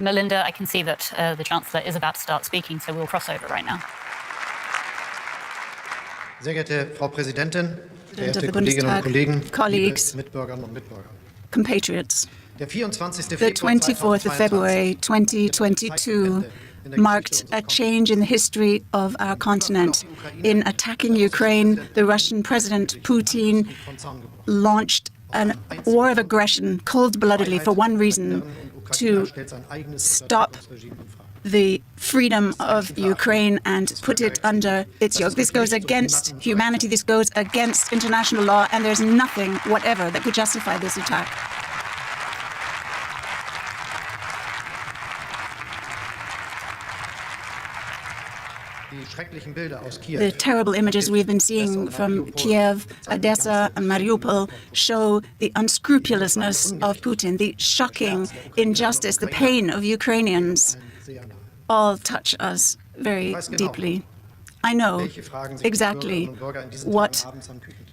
Melinda, I can see that the Chancellor is about to start speaking, so we'll cross over right now. Sehr geehrte Frau Präsidentin, verehrte Kolleginnen und Kollegen, colleagues, liebe Mitbürgerinnen und Mitbürger. Compatriots. The 24th of February 2022 marked a change in the history of our continent. In attacking Ukraine, the Russian President Putin launched a war of aggression cold-bloodedly for one reason: to stop the freedom of Ukraine and put it under its yoke. This goes against humanity, this goes against international law, and there's nothing whatever that could justify this attack. The terrible images we've been seeing from Kiev, Odessa, and Mariupol show the unscrupulousness of Putin, the shocking injustice, the pain of Ukrainians. All touch us very deeply. I know exactly what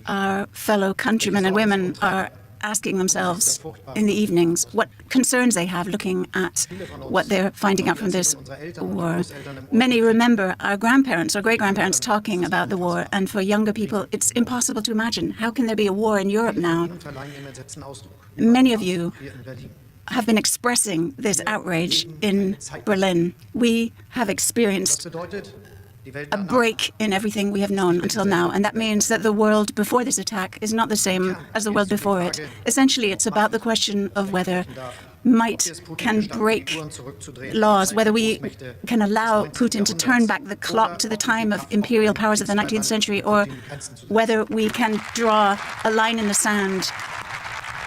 our fellow countrymen and women are asking themselves in the evenings, what concerns they have looking at what they're finding out from this war. Many remember our grandparents or great-grandparents talking about the war, and for younger people, it's impossible to imagine. How can there be a war in Europe now? Many of you have been expressing this outrage in Berlin. We have experienced a break in everything we have known until now, and that means that the world before this attack is not the same as the world before it. Essentially, it's about the question of whether might can break laws, whether we can allow Putin to turn back the clock to the time of imperial powers of the 19th century, or whether we can draw a line in the sand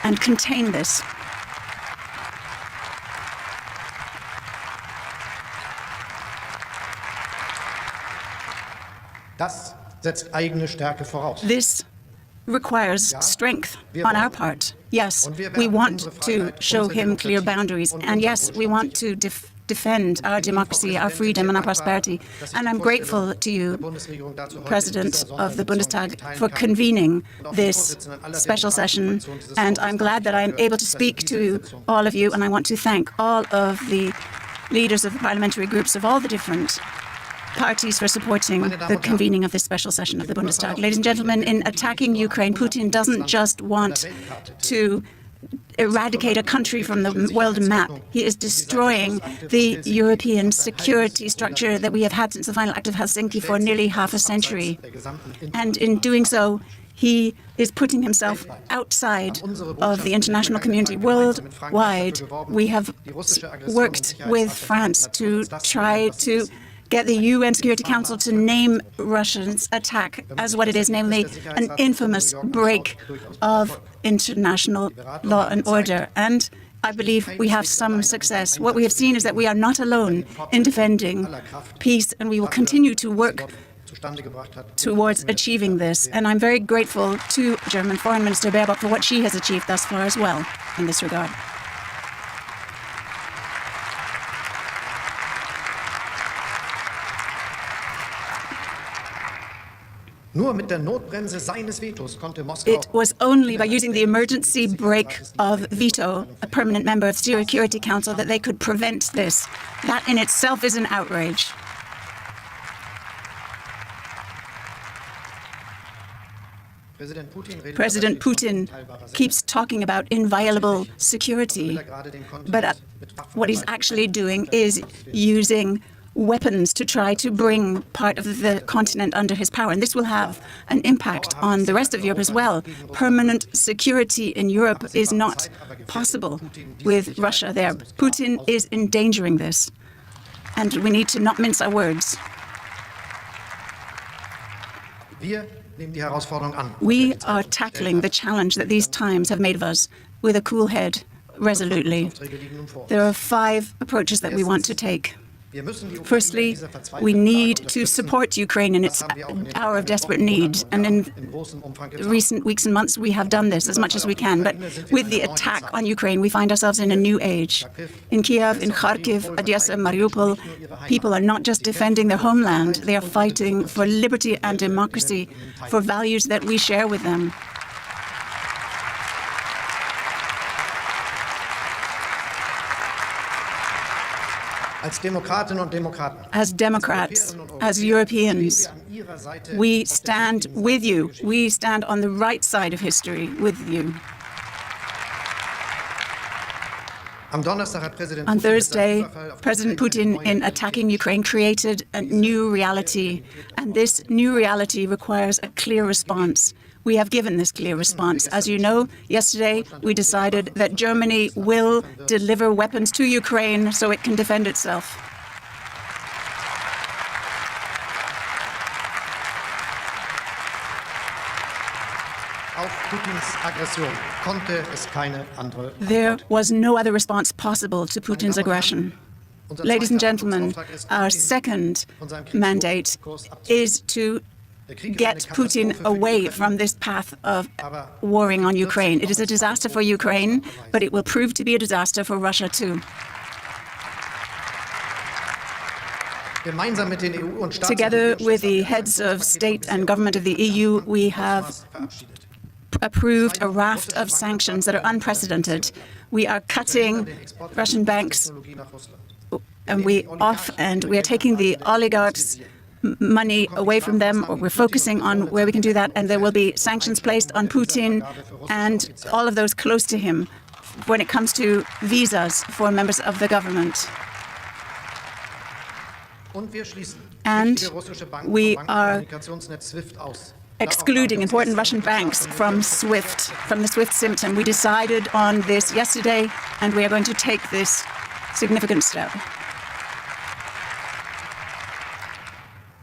and contain this. This requires strength on our part. Yes, we want to show him clear boundaries, and yes, we want to defend our democracy, our freedom, and our prosperity. And I'm grateful to you, President of the Bundestag, for convening this special session, and I'm glad that I'm able to speak to all of you, and I want to thank all of the leaders of the parliamentary groups of all the different parties for supporting the convening of this special session of the Bundestag. Ladies and gentlemen, in attacking Ukraine, Putin doesn't just want to eradicate a country from the world map. He is destroying the European security structure that we have had since the final act of Helsinki for nearly half a century. And in doing so, he is putting himself outside of the international community. Worldwide, we have worked with France to try to get the UN Security Council to name Russia's attack as what it is, namely an infamous break of international law and order. And I believe we have some success. What we have seen is that we are not alone in defending peace, and we will continue to work towards achieving this. And I'm very grateful to German Foreign Minister Baerbock for what she has achieved thus far as well in this regard. It was only by using the emergency brake of veto, a permanent member of the Security Council, that they could prevent this. That in itself is an outrage. President Putin keeps talking about inviolable security, but what he's actually doing is using weapons to try to bring part of the continent under his power. And this will have an impact on the rest of Europe as well. Permanent security in Europe is not possible with Russia there. Putin is endangering this, and we need to not mince our words. We are tackling the challenge that these times have made of us with a cool head, resolutely. There are 5 approaches that we want to take. Firstly, we need to support Ukraine in its hour of desperate need. And in recent weeks and months, we have done this as much as we can. But with the attack on Ukraine, we find ourselves in a new age. In Kiev, in Kharkiv, Odessa, Mariupol, people are not just defending their homeland. They are fighting for liberty and democracy, for values that we share with them. Als Demokratinnen und Demokraten, As Democrats, as Europeans, we stand with you. We stand on the right side of history with you. am Donnerstag hat Präsident On Putin mit seinem Thursday, Überfall auf die President Ukraine Putin, in attacking Ukraine, created a new reality. And this new reality requires a clear response. We have given this clear response. As you know, yesterday we decided that Germany will deliver weapons to Ukraine so it can defend itself. Auf Putins Aggression konnte es keine andere There Antwort. was no other response possible to Putin's aggression. Ladies and gentlemen, our second mandate is to get Putin away from this path of warring on Ukraine. It is a disaster for Ukraine, but it will prove to be a disaster for Russia too. Gemeinsam mit den EU und Together with the heads of state and government of the EU, we have approved a raft of sanctions that are unprecedented. We are cutting Russian banks, and we are taking the oligarchs' money away from them, or we're focusing on where we can do that, and there will be sanctions placed on Putin and all of those close to him when it comes to visas for members of the government. And we are excluding important Russian banks from SWIFT, from the SWIFT system. We decided on this yesterday, and we are going to take this significant step.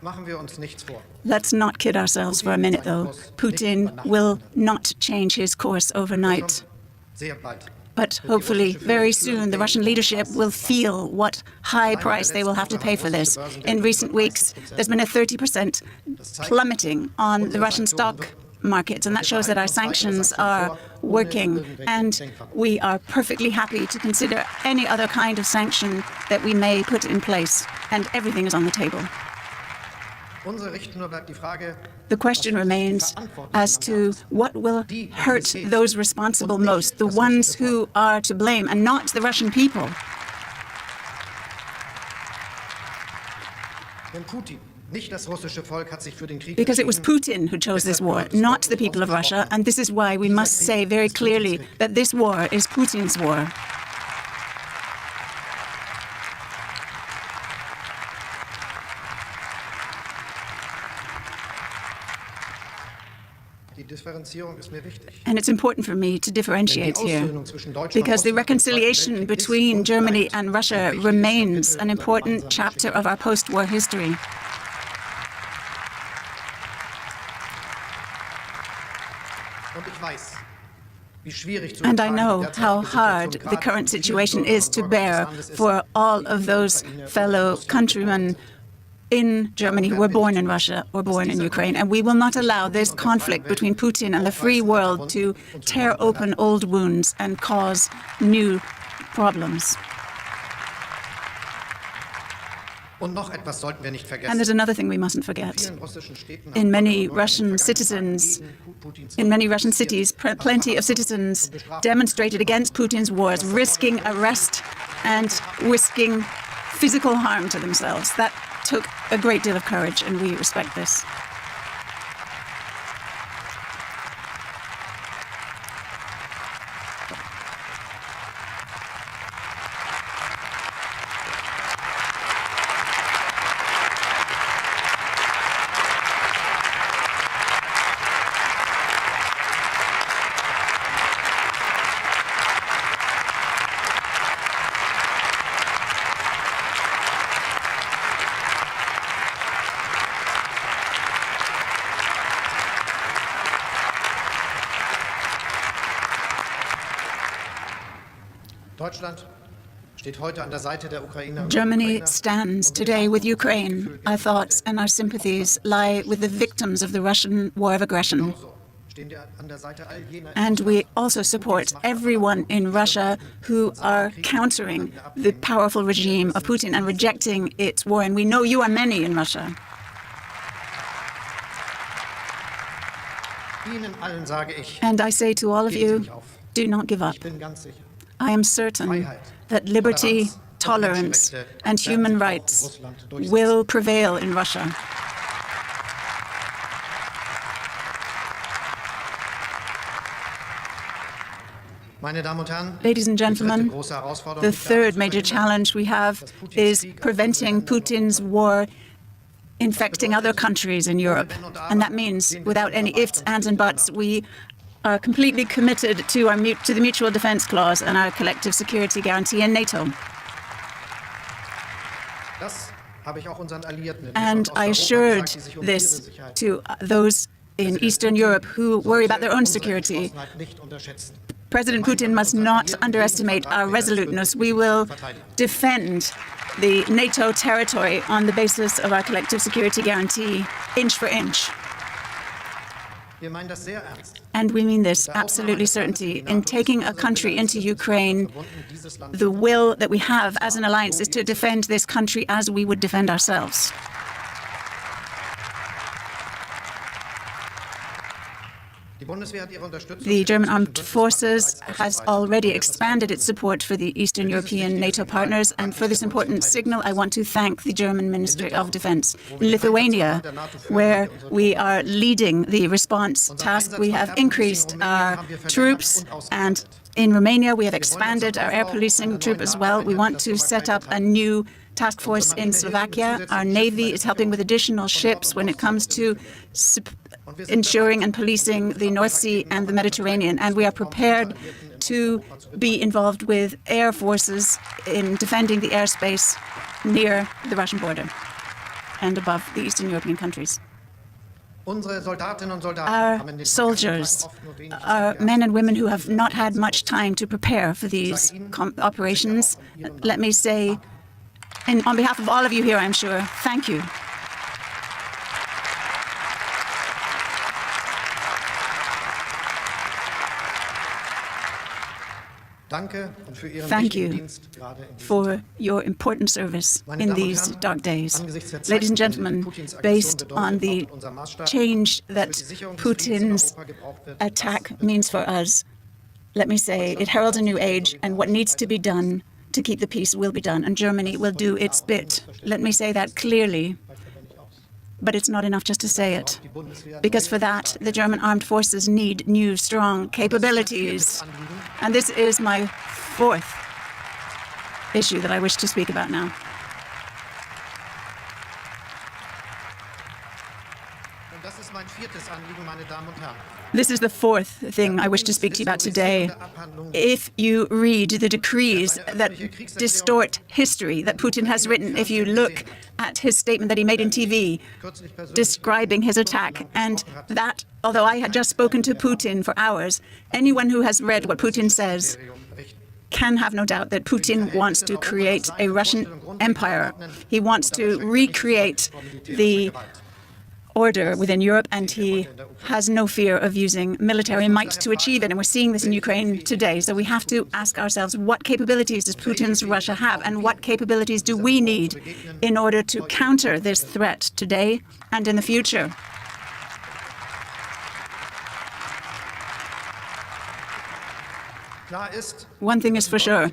Machen wir uns nichts vor. Let's not kid ourselves for a minute, though. Putin will not change his course overnight. Sehr bald. But hopefully, very soon, the Russian leadership will feel what high price they will have to pay for this. In recent weeks, there's been a 30% plummeting on the Russian stock markets, and that shows that our sanctions are working. And we are perfectly happy to consider any other kind of sanction that we may put in place. And everything is on the table. The question remains as to what will hurt those responsible most, the ones who are to blame, and not the Russian people. Because it was Putin who chose this war, not the people of Russia, and this is why we must say very clearly that this war is Putin's war. And it's important for me to differentiate here, because the reconciliation between Germany and Russia remains an important chapter of our post-war history. And I know how hard the current situation is to bear for all of those fellow countrymen in Germany who were born in Russia or born in Ukraine. And we will not allow this conflict between Putin and the free world to tear open old wounds and cause new problems. And there's another thing we mustn't forget. In many Russian cities, plenty of citizens demonstrated against Putin's wars, risking arrest and risking physical harm to themselves. That took a great deal of courage, and we respect this. Germany stands today with Ukraine. Our thoughts and our sympathies lie with the victims of the Russian war of aggression. And we also support everyone in Russia who are countering the powerful regime of Putin and rejecting its war. And we know you are many in Russia. And I say to all of you, do not give up. I am certain that liberty, tolerance and human rights will prevail in Russia. Ladies and gentlemen, the third major challenge we have is preventing Putin's war infecting other countries in Europe. And that means, without any ifs, ands, and buts, we are completely committed to the Mutual Defense Clause and our collective security guarantee in NATO. And I assured this to those in Eastern Europe who worry about their own security. President Putin must not underestimate our resoluteness. We will defend the NATO territory on the basis of our collective security guarantee, inch for inch. And we mean this absolutely certainty. In taking a country into Ukraine, the will that we have as an alliance is to defend this country as we would defend ourselves. The German Armed Forces has already expanded its support for the Eastern European NATO partners, and for this important signal, I want to thank the German Ministry of Defense. In Lithuania, where we are leading the response task, we have increased our troops, and in Romania, we have expanded our air policing troop as well. We want to set up a new task force in Slovakia. Our Navy is helping with additional ships when it comes to ensuring and policing the North Sea and the Mediterranean. And we are prepared to be involved with air forces in defending the airspace near the Russian border and above the Eastern European countries. Our soldiers are men and women who have not had much time to prepare for these operations. Let me say, and on behalf of all of you here, I'm sure, thank you. Thank you for your important service in these dark days. Ladies and gentlemen, based on the change that Putin's attack means for us, let me say it heralds a new age, and what needs to be done to keep the peace will be done, and Germany will do its bit. Let me say that clearly. But it's not enough just to say it, because for that, the German armed forces need new, strong capabilities. And this is my fourth issue that I wish to speak about now. This is the fourth thing I wish to speak to you about today. If you read the decrees that distort history that Putin has written, if you look at his statement that he made in TV describing his attack, and that, although I had just spoken to Putin for hours, anyone who has read what Putin says can have no doubt that Putin wants to create a Russian empire. He wants to recreate the order within Europe, and he has no fear of using military might to achieve it. And we're seeing this in Ukraine today. So we have to ask ourselves, what capabilities does Putin's Russia have, and what capabilities do we need in order to counter this threat today and in the future? One thing is for sure.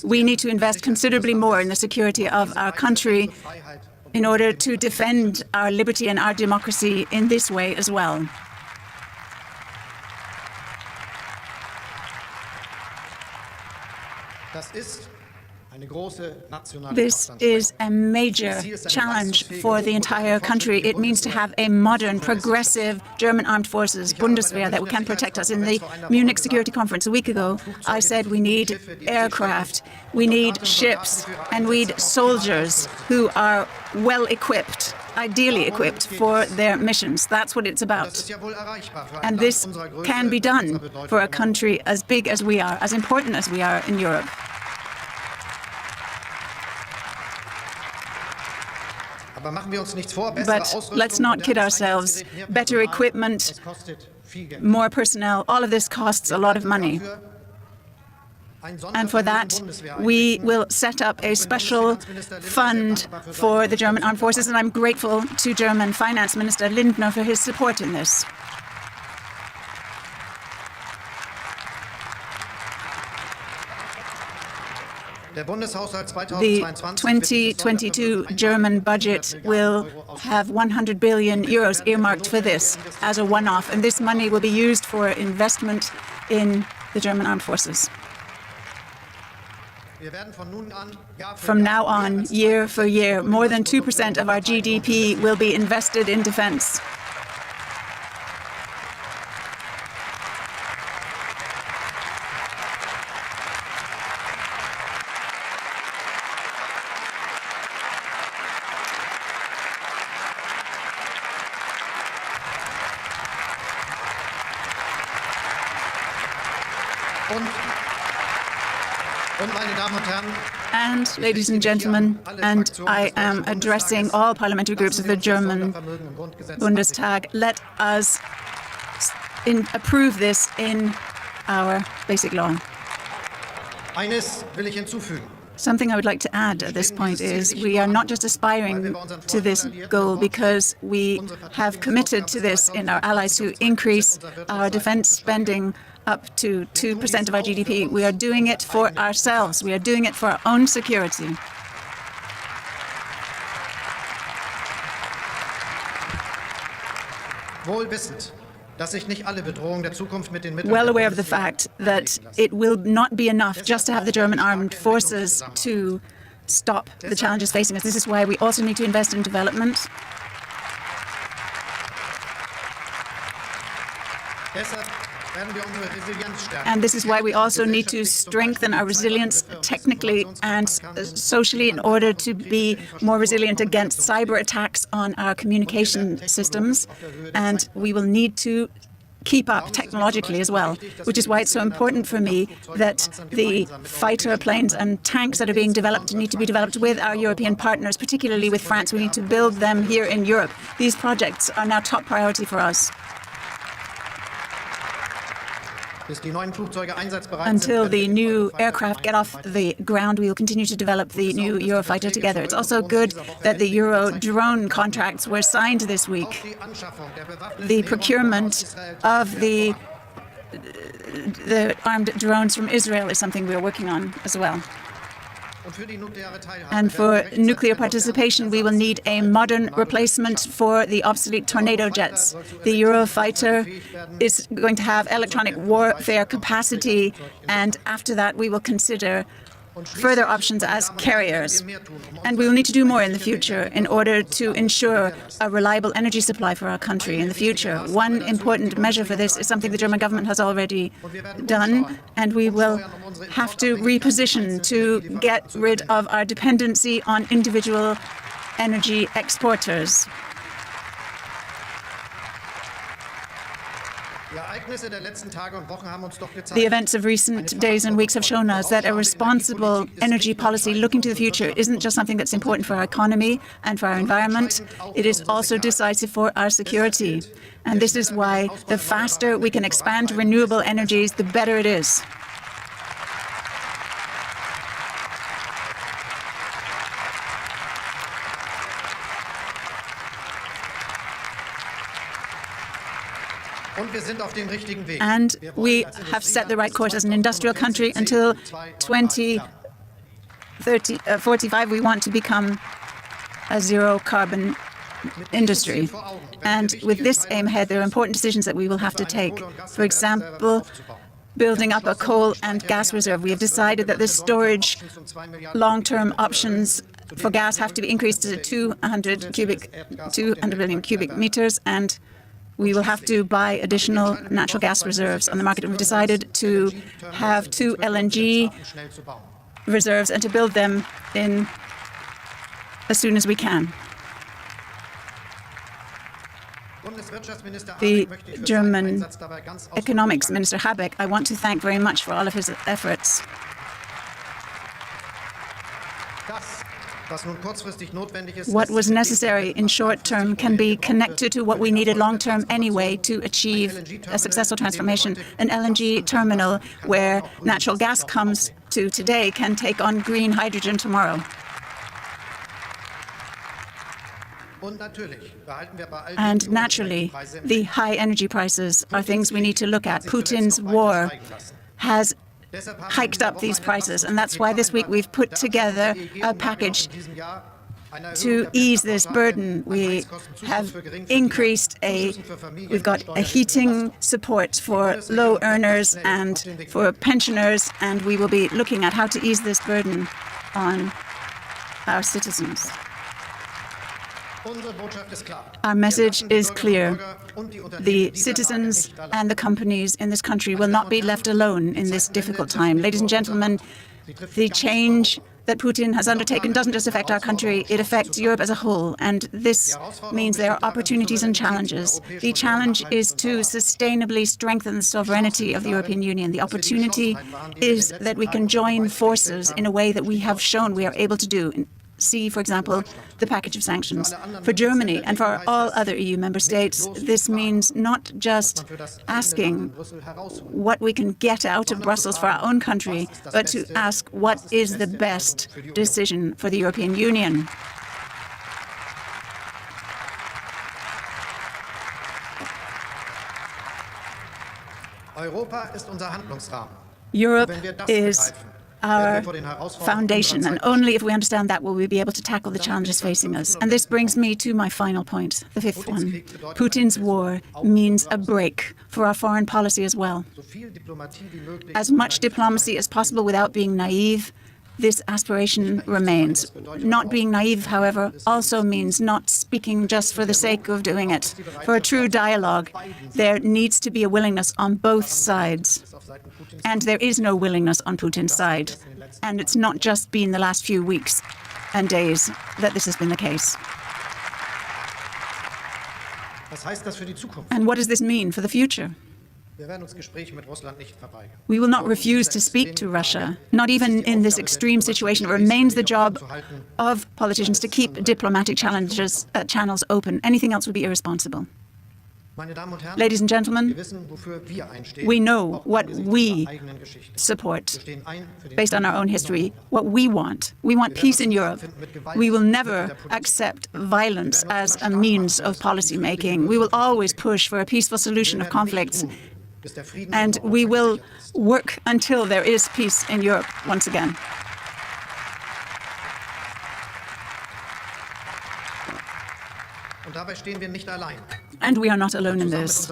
We need to invest considerably more in the security of our country in order to defend our liberty and our democracy in this way as well. This is a major challenge for the entire country. It means to have a modern, progressive German armed forces, Bundeswehr, that can protect us. In the Munich Security Conference a week ago, I said we need aircraft, we need ships, and we need soldiers who are well-equipped, ideally equipped for their missions. That's what it's about. And this can be done for a country as big as we are, as important as we are in Europe. But let's not kid ourselves. Better equipment, more personnel, all of this costs a lot of money. And for that, we will set up a special fund for the German armed forces, and I'm grateful to German Finance Minister Lindner for his support in this. Der Bundeshaushalt The 2022 2022 German budget will have 100 billion euros earmarked for this as a one-off, and this money will be used for investment in the German armed forces. From now on, year for year, more than 2% of our GDP will be invested in defense. And, ladies and gentlemen, and I am addressing all parliamentary groups of the German Bundestag, let us approve this in our basic law. Eines will ich hinzufügen. Something I would like to add at this point is we are not just aspiring to this goal because we have committed to this in our allies to increase our defense spending up to 2% of our GDP. We are doing it for ourselves. We are doing it for our own security. Wohl wissend, dass sich nicht alle Bedrohungen der Zukunft mit den Mitteln well aware of the fact that it will not be enough just to have the German armed forces to stop the challenges facing us. This is why we also need to invest in development. And this is why we also need to strengthen our resilience technically and socially in order to be more resilient against cyber attacks on our communication systems. And we will need to keep up technologically as well, which is why it's so important for me that the fighter planes and tanks that are being developed need to be developed with our European partners, particularly with France. We need to build them here in Europe. These projects are now top priority for us. Until the new aircraft get off the ground, we will continue to develop the new Eurofighter together. It's also good that the Euro drone contracts were signed this week. The procurement of the armed drones from Israel is something we are working on as well. And for nuclear participation, we will need a modern replacement for the obsolete Tornado jets. The Eurofighter is going to have electronic warfare capacity, and after that, we will consider further options as carriers. And we will need to do more in the future in order to ensure a reliable energy supply for our country in the future. One important measure for this is something the German government has already done, and we will have to reposition to get rid of our dependency on individual energy exporters. The events of recent days and weeks have shown us that a responsible energy policy looking to the future isn't just something that's important for our economy and for our environment, it is also decisive for our security. And this is why the faster we can expand renewable energies, the better it is. And we have set the right course as an industrial country. Until 2045, we want to become a zero-carbon industry. And with this aim ahead, there are important decisions that we will have to take. For example, building up a coal and gas reserve. We have decided that the storage long-term options for gas have to be increased to 200 billion cubic meters, and we will have to buy additional natural gas reserves on the market. And we've decided to have 2 LNG reserves and to build them in as soon as we can. The German economics minister, Habeck, I want to thank very much for all of his efforts. What was necessary in short term can be connected to what we needed long term anyway to achieve a successful transformation. An LNG terminal where natural gas comes to today can take on green hydrogen tomorrow. And naturally, the high energy prices are things we need to look at. Putin's war has hiked up these prices. And that's why this week we've put together a package to ease this burden. We have we've got a heating support for low earners and for pensioners, and we will be looking at how to ease this burden on our citizens. Our message is clear. The citizens and the companies in this country will not be left alone in this difficult time. Ladies and gentlemen, the change that Putin has undertaken doesn't just affect our country, it affects Europe as a whole. And this means there are opportunities and challenges. The challenge is to sustainably strengthen the sovereignty of the European Union. The opportunity is that we can join forces in a way that we have shown we are able to do. See, for example, the package of sanctions. For Germany and for all other EU member states, this means not just asking what we can get out of Brussels for our own country, but to ask what is the best decision for the European Union. Europe is our foundation, and only if we understand that will we be able to tackle the challenges facing us. And this brings me to my final point, the fifth one. Putin's war means a break for our foreign policy as well. As much diplomacy as possible without being naive, this aspiration remains. Not being naive, however, also means not speaking just for the sake of doing it. For a true dialogue, there needs to be a willingness on both sides. And there is no willingness on Putin's side. And it's not just been the last few weeks and days that this has been the case. And what does this mean for the future? We will not refuse to speak to Russia, not even in this extreme situation. It remains the job of politicians to keep diplomatic channels open. Anything else would be irresponsible. Ladies and gentlemen, we know what we support based on our own history, what we want. We want peace in Europe. We will never accept violence as a means of policy making. We will always push for a peaceful solution of conflicts. And we will work until there is peace in Europe once again. And we are not alone in this.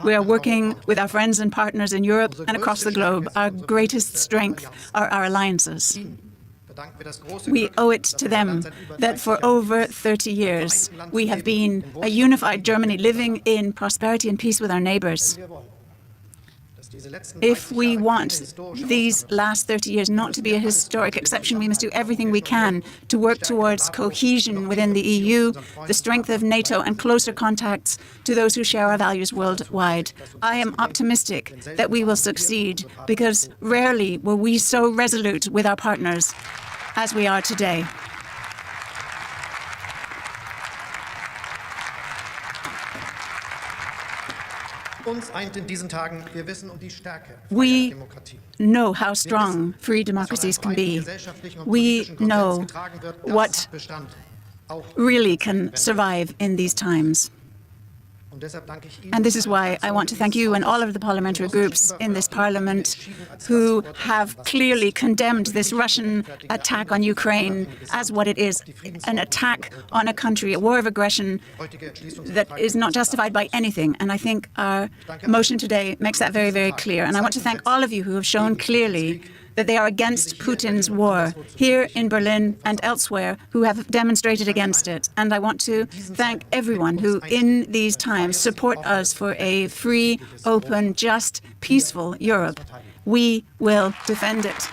We are working with our friends and partners in Europe and across the globe. Our greatest strength are our alliances. We owe it to them that for over 30 years we have been a unified Germany living in prosperity and peace with our neighbors. If we want these last 30 years not to be a historic exception, we must do everything we can to work towards cohesion within the EU, the strength of NATO, and closer contacts to those who share our values worldwide. I am optimistic that we will succeed, because rarely were we so resolute with our partners as we are today. We know how strong free democracies can be. We know what really can survive in these times. And this is why I want to thank you and all of the parliamentary groups in this parliament who have clearly condemned this Russian attack on Ukraine as what it is, an attack on a country, a war of aggression that is not justified by anything. And I think our motion today makes that very, very clear. And I want to thank all of you who have shown clearly that they are against Putin's war here in Berlin and elsewhere, who have demonstrated against it. And I want to thank everyone who in these times support us for a free, open, just, peaceful Europe. We will defend it.